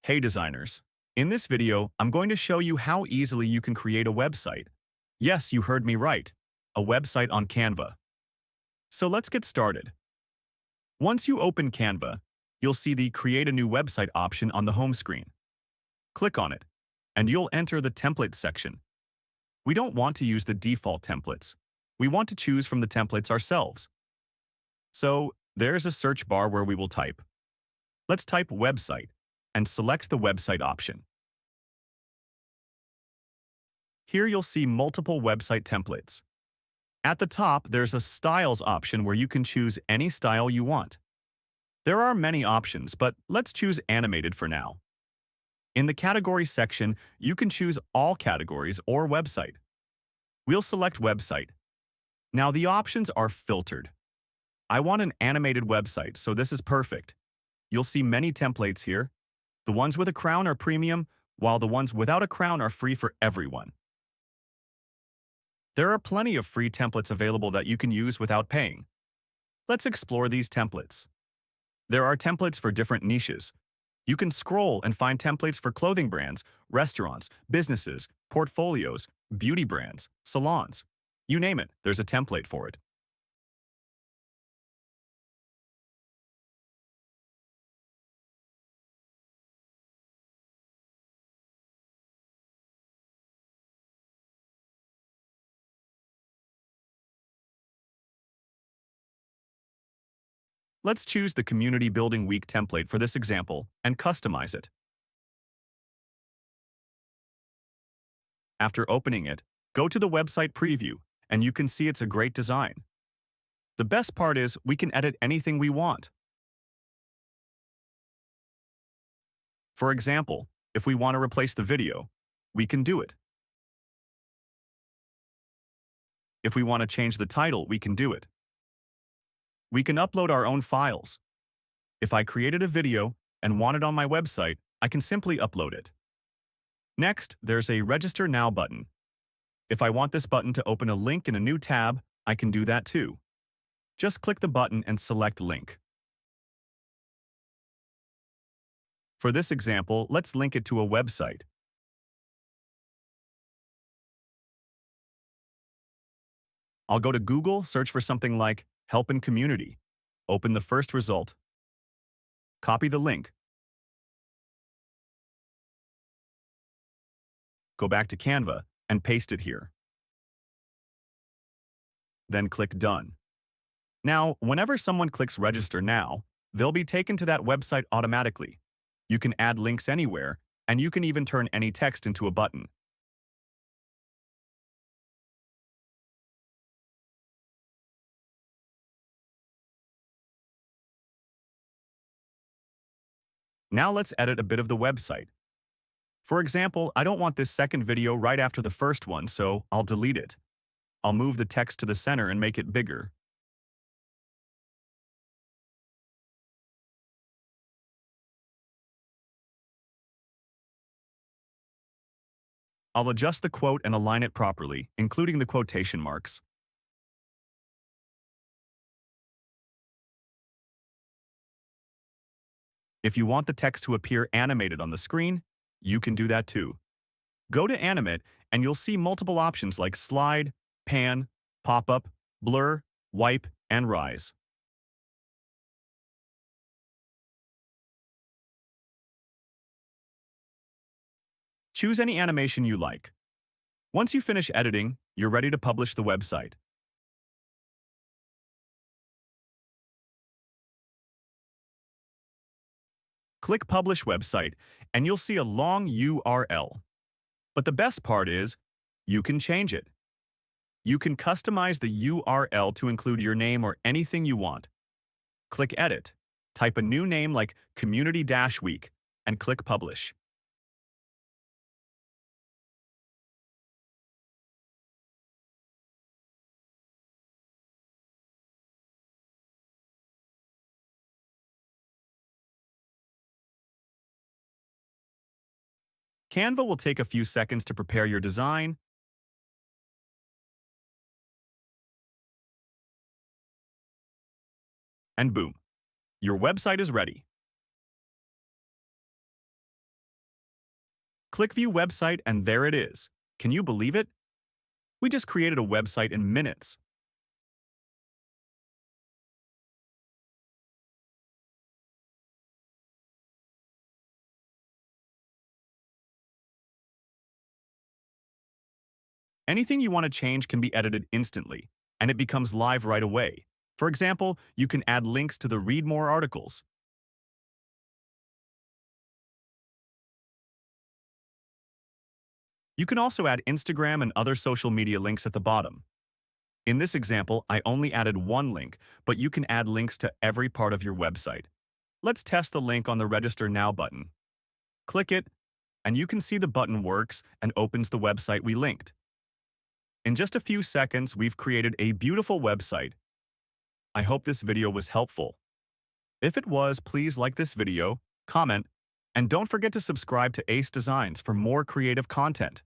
Hey designers! In this video, I'm going to show you how easily you can create a website. Yes, you heard me right. A website on Canva. So let's get started. Once you open Canva, you'll see the Create a New Website option on the home screen. Click on it, and you'll enter the Templates section. We don't want to use the default templates. We want to choose from the templates ourselves. So there's a search bar where we will type. Let's type website and select the website option. Here you'll see multiple website templates. At the top, there's a styles option where you can choose any style you want. There are many options, but let's choose animated for now. In the category section, you can choose all categories or website. We'll select website. Now the options are filtered. I want an animated website, so this is perfect. You'll see many templates here. The ones with a crown are premium, while the ones without a crown are free for everyone. There are plenty of free templates available that you can use without paying. Let's explore these templates. There are templates for different niches. You can scroll and find templates for clothing brands, restaurants, businesses, portfolios, beauty brands, salons. You name it, there's a template for it. Let's choose the Community Building Week template for this example and customize it. After opening it, go to the website preview, and you can see it's a great design. The best part is we can edit anything we want. For example, if we want to replace the video, we can do it. If we want to change the title, we can do it. We can upload our own files. If I created a video and want it on my website, I can simply upload it. Next, there's a Register Now button. If I want this button to open a link in a new tab, I can do that too. Just click the button and select Link. For this example, let's link it to a website. I'll go to Google, search for something like Help in Community. Open the first result. Copy the link. Go back to Canva and paste it here. Then click Done. Now, whenever someone clicks Register Now, they'll be taken to that website automatically. You can add links anywhere, and you can even turn any text into a button. Now let's edit a bit of the website. For example, I don't want this second video right after the first one, so I'll delete it. I'll move the text to the center and make it bigger. I'll adjust the quote and align it properly, including the quotation marks. If you want the text to appear animated on the screen, you can do that too. Go to Animate, and you'll see multiple options like Slide, Pan, Pop-up, Blur, Wipe, and Rise. Choose any animation you like. Once you finish editing, you're ready to publish the website. Click Publish Website, and you'll see a long URL. But the best part is, you can change it. You can customize the URL to include your name or anything you want. Click Edit, type a new name like Community-Week, and click Publish. Canva will take a few seconds to prepare your design, and boom, Your website is ready. Click View Website and there it is. Can you believe it? We just created a website in minutes. Anything you want to change can be edited instantly, and it becomes live right away. For example, you can add links to the Read More articles. You can also add Instagram and other social media links at the bottom. In this example, I only added one link, but you can add links to every part of your website. Let's test the link on the Register Now button. Click it, and you can see the button works and opens the website we linked. In just a few seconds, we've created a beautiful website. I hope this video was helpful. If it was, please like this video, comment, and don't forget to subscribe to Ace Designs for more creative content.